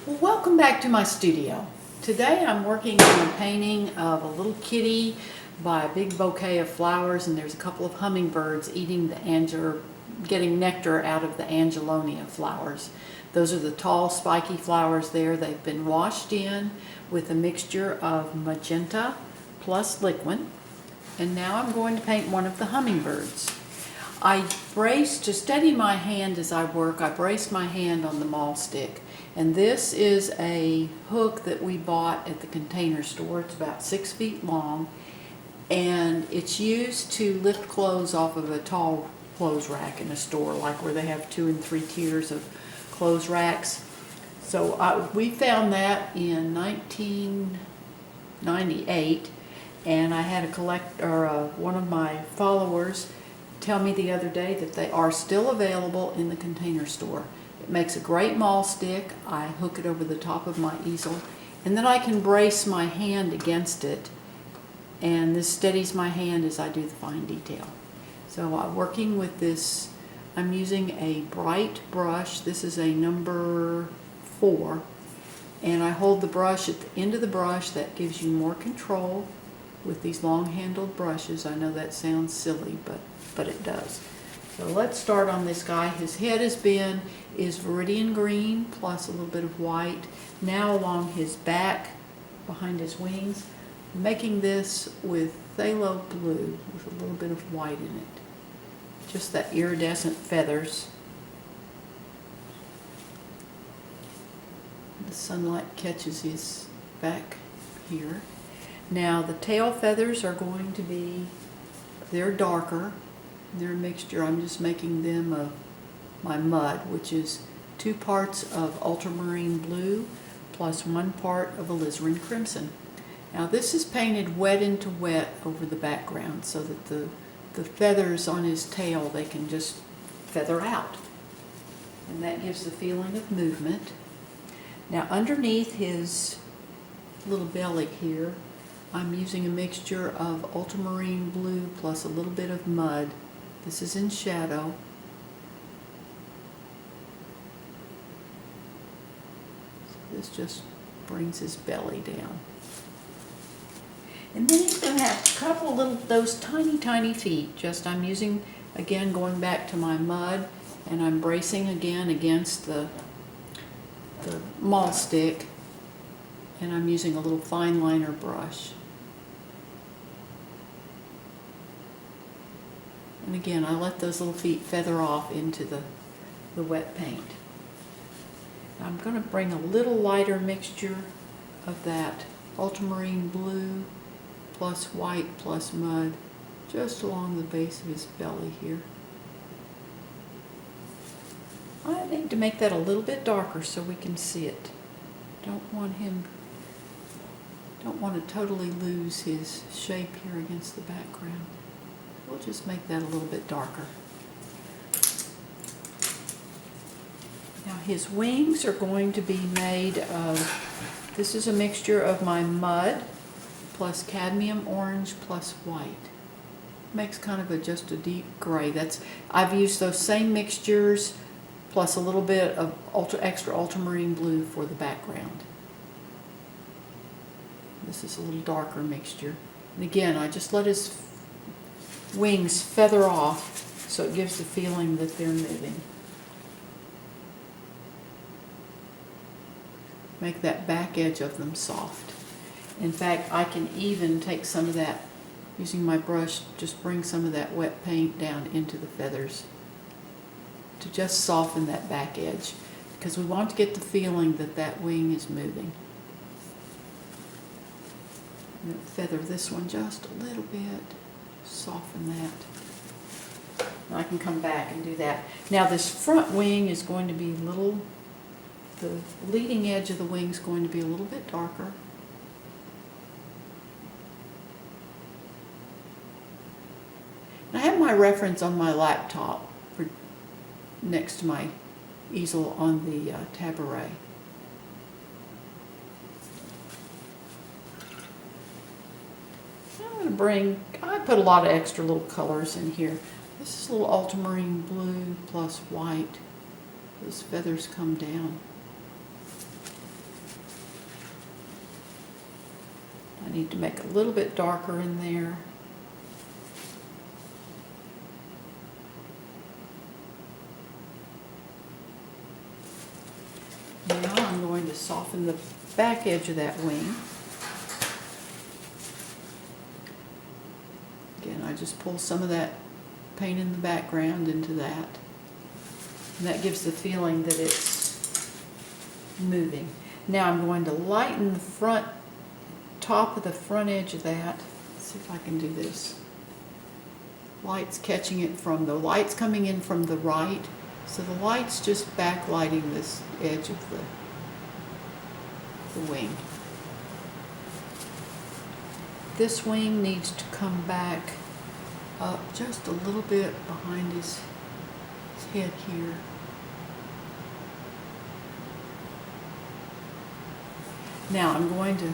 Well, welcome back to my studio. Today I'm working on a painting of a little kitty by a big bouquet of flowers, and there's a couple of hummingbirds eating getting nectar out of the Angelonia flowers. Those are the tall spiky flowers there. They've been washed in with a mixture of magenta plus liquid, and now I'm going to paint one of the hummingbirds. To steady my hand as I work, I braced my hand on the maul stick. And this is a hook that we bought at the Container Store. It's about 6 feet long, and it's used to lift clothes off of a tall clothes rack in a store, like where they have 2 and 3 tiers of clothes racks. So we found that in 1998, and I had one of my followers tell me the other day that they are still available in the Container Store. It makes a great maul stick. I hook it over the top of my easel, and then I can brace my hand against it, and this steadies my hand as I do the fine detail. So working with this, I'm using a bright brush. This is a number 4, and I hold the brush at the end of the brush. That gives you more control with these long-handled brushes. I know that sounds silly, but it does. So let's start on this guy. His head is Viridian green plus a little bit of white. Now along his back, behind his wings, I'm making this with phthalo blue with a little bit of white in it. Just that iridescent feathers. The sunlight catches his back here. Now the tail feathers are going to be, they're darker. They're a mixture. I'm just making them of my mud, which is 2 parts of ultramarine blue plus 1 part of alizarin crimson. Now this is painted wet into wet over the background so that the feathers on his tail, they can just feather out. And that gives the feeling of movement. Now underneath his little belly here, I'm using a mixture of ultramarine blue plus a little bit of mud. This is in shadow. So this just brings his belly down. And then he's going to have a couple of those tiny feet. I'm using, again, going back to my mud, and I'm bracing again against the maul stick, and I'm using a little fine liner brush. And again, I let those little feet feather off into the wet paint. Now I'm going to bring a little lighter mixture of that ultramarine blue plus white plus mud just along the base of his belly here. I need to make that a little bit darker so we can see it. Don't want to totally lose his shape here against the background. We'll just make that a little bit darker. Now his wings are going to be made of, this is a mixture of my mud plus cadmium orange plus white. Makes kind of just a deep gray. I've used those same mixtures plus a little bit of extra ultramarine blue for the background. This is a little darker mixture. And again, I just let his wings feather off so it gives the feeling that they're moving. Make that back edge of them soft. In fact, I can even take some of that, using my brush, just bring some of that wet paint down into the feathers to just soften that back edge, because we want to get the feeling that that wing is moving. And feather this one just a little bit. Soften that. I can come back and do that. Now this front wing is going to be the leading edge of the wing is going to be a little bit darker. And I have my reference on my laptop next to my easel on the tabouret. I put a lot of extra little colors in here. This is a little ultramarine blue plus white. Those feathers come down. need to make a little bit darker in there. Now I'm going to soften the back edge of that wing. Again, I just pull some of that paint in the background into that. And that gives the feeling that it's moving. Now I'm going to lighten the front, top of the front edge of that. Let's see if I can do this. Light's catching it from, the light's coming in from the right. So the light's just backlighting this edge of the wing. This wing needs to come back up just a little bit behind his head here. Now I'm going to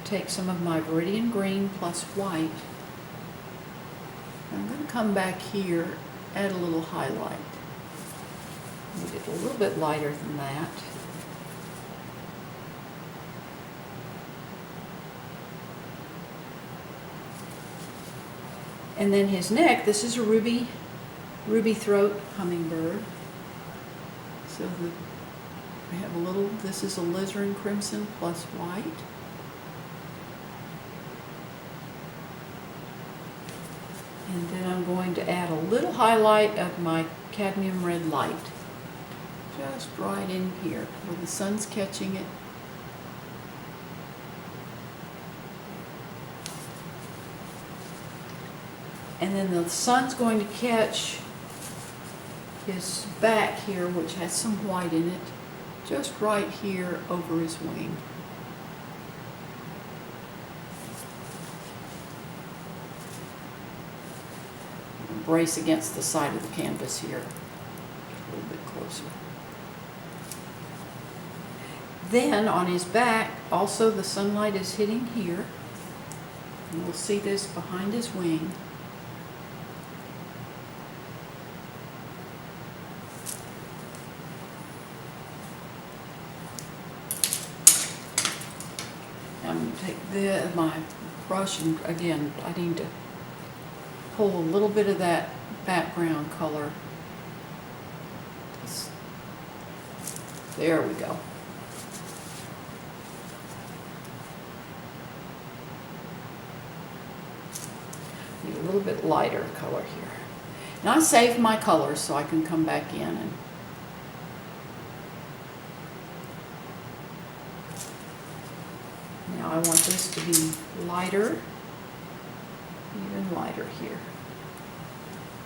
take some of my Viridian Green plus white. I'm going to come back here, add a little highlight. Need it a little bit lighter than that. And then his neck, this is a ruby throat hummingbird. So we have a little, this is alizarin crimson plus white. And then I'm going to add a little highlight of my cadmium red light. Just right in here where the sun's catching it. And then the sun's going to catch his back here, which has some white in it, just right here over his wing. Brace against the side of the canvas here, a little bit closer. Then on his back, also the sunlight is hitting here. And we'll see this behind his wing. I'm going to take my brush and again, I need to pull a little bit of that background color. There we go. Need a little bit lighter color here. Now I saved my colors so I can come back in and now I want this to be lighter, even lighter here.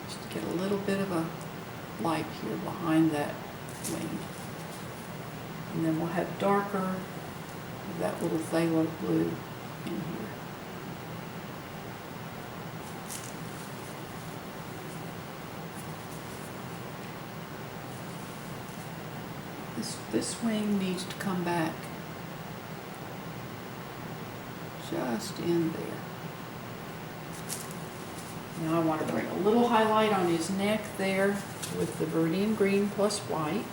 Just to get a little bit of a light here behind that wing. And then we'll have darker of that little phthalo blue in here. This wing needs to come back just in there. Now I want to bring a little highlight on his neck there with the Viridian Green plus white.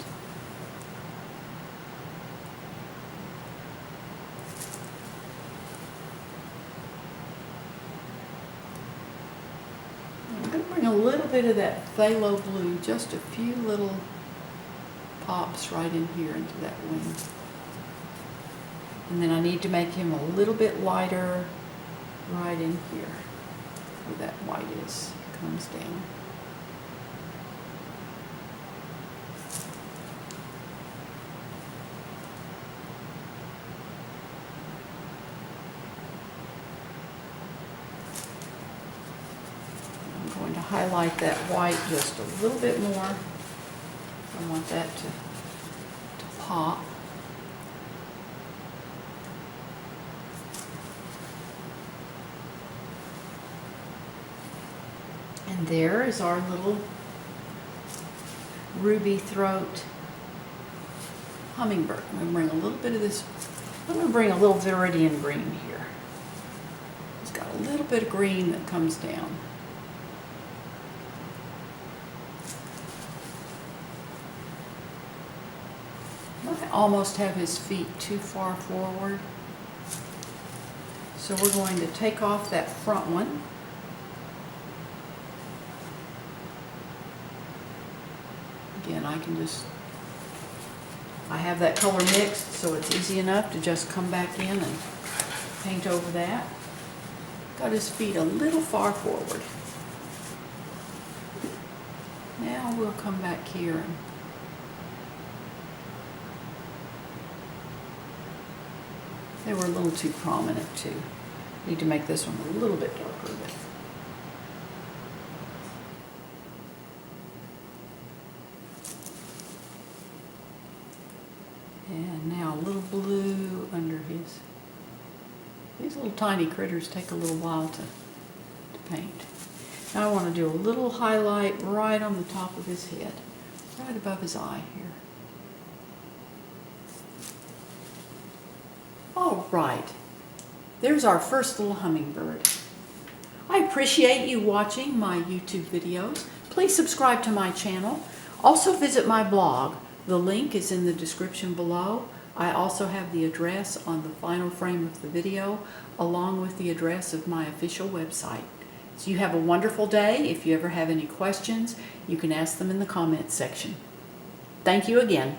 I'm going to bring a little bit of that phthalo blue, just a few little pops right in here into that wing. And then I need to make him a little bit lighter right in here where that white is. It comes down. I'm going to highlight that white just a little bit more. I want that to pop. And there is our little ruby throat hummingbird. I'm going to bring a little bit of this, I'm going to bring a little Viridian Green here. It's got a little bit of green that comes down. I almost have his feet too far forward. So we're going to take off that front one. Again, I have that color mixed, so it's easy enough to just come back in and paint over that. Got his feet a little far forward. Now we'll come back here and they were a little too prominent too. Need to make this one a little bit darker. And now a little blue under his. These little tiny critters take a little while to paint. Now I want to do a little highlight right on the top of his head, right above his eye here. All right, there's our first little hummingbird. I appreciate you watching my YouTube videos. Please subscribe to my channel. Also visit my blog. The link is in the description below. I also have the address on the final frame of the video, along with the address of my official website. So you have a wonderful day. If you ever have any questions, you can ask them in the comments section. Thank you again.